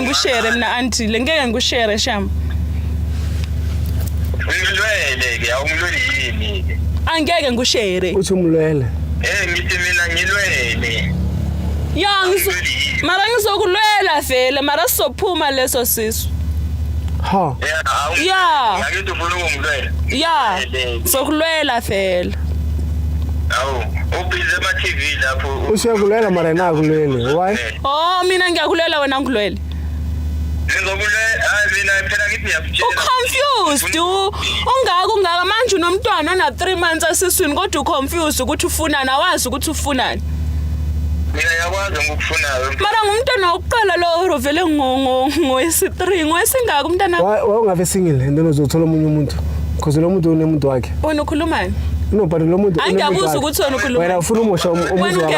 ngeke ngikushare mina antile ngeke ngikushare sham Ngilwele ke awungilweli yini ke angeke ngikushare uthi umlwele ngithi mina ngilwele ya mara ngizokulwela vele mara sizophuma leso sisu ha ya ngakithi ufuna ukungilwela ya sokulwela vele awu ubhize ama TV lapho usekulwela mara nakulwele why oh mina ngiyakulwela wena ngilwele ngizokulwela mina phela ngithi ngiyakutshela confused ungaka manje unomntwana na 3 months asiswini kodwa uconfused ukuthi ufunani awazi ukuthi ufunani mina yakwazi ngikufunayo mara ngumntwana oqala lo vele ngowesi3 ngowesingaka umntwana ungabe single and then uzothola umunye umuntu because lo muntu unemuntu wakhe wena ukhulumani no but lo muntu angiyabuza ukuthi wena ukhuluma wena ufuna umosha umuzi wakhe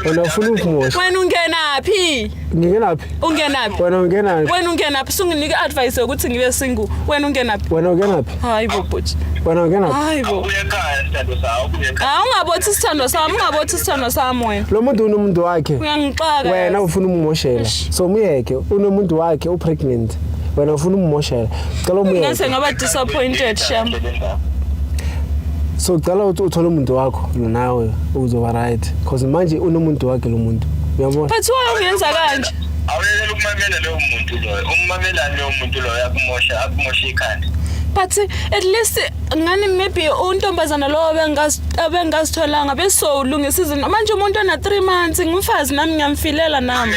wena ufuna ukumosha wena ungenaphi ngingenaphi ungenaphi wena ungenaphi wena ungenaphi sunginike advice ukuthi ngibe single wena ungenaphi wena ungenaphi hayi bo bhuti wena ungenaphi hayi bo uyekhaya isithando sawo uyekhaya ungabothi isithando sami ungabothi isithando sami wena lo muntu unomuntu wakhe uyangixaka wena ufuna umumoshela so umyeke unomuntu wakhe upregnant wena ufuna umumoshela cela umyeke ngase ngaba disappointed sham so cela uthole umuntu wakho nawe uzoba right because manje unomuntu wakhe lo muntu uyabona but why ungenza kanje awulela ukumamela lo muntu lo ummamelani lo muntu lo akumosha ikhanda but at least ngani maybe untombazana lo abengazitholanga bese ulungisa izinto manje umuntu ona 3 months ngumfazi nami ngiyamfilela nami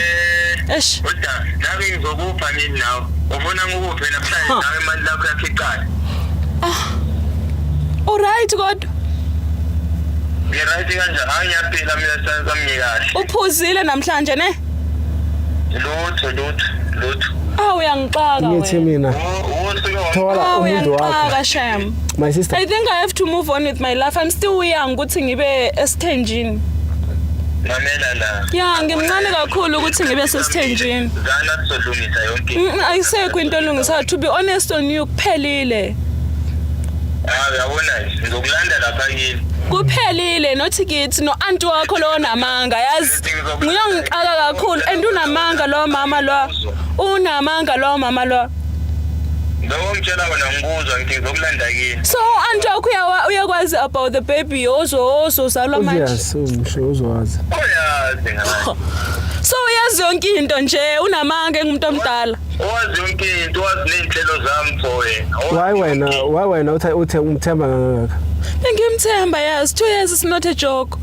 eish uda nabe ngizokupha nini nawe ufuna ngikuphe namhlanje nawe imali lakho yakhiqala alright kodwa ngiright kanje angiyaphila mina samnyikahle uphuzile namhlanje ne lutho uyangixaka ngithi mina thola umuntu wakho sham my sister I think I have to move on with my life I'm still young ukuthi ngibe esithenjini mamela la ya ngimncane kakhulu ukuthi ngibe sesithenjini zana sizolungisa yonke ayisekho into elungisa to be honest on you kuphelile uyabona ngizokulanda lapha kini kuphelile nothi kithi no anti wakho lo namanga yazi ngiyongixaka kakhulu and unamanga lo mama lo unamanga lo mama lo Lo ngitshela wena ngikuzwa ngithi ngizokulanda kini so anti wakho uyakwazi about the baby ozo zalwa manje yes umsho uzwazi uyazi ngathi so uyazi yonke into nje unamanga ngumuntu omdala wazi yonke into wazi nezinhlelo zami for wena why wena uthe umthemba ngangaka ngimthemba yes 2 years is not a joke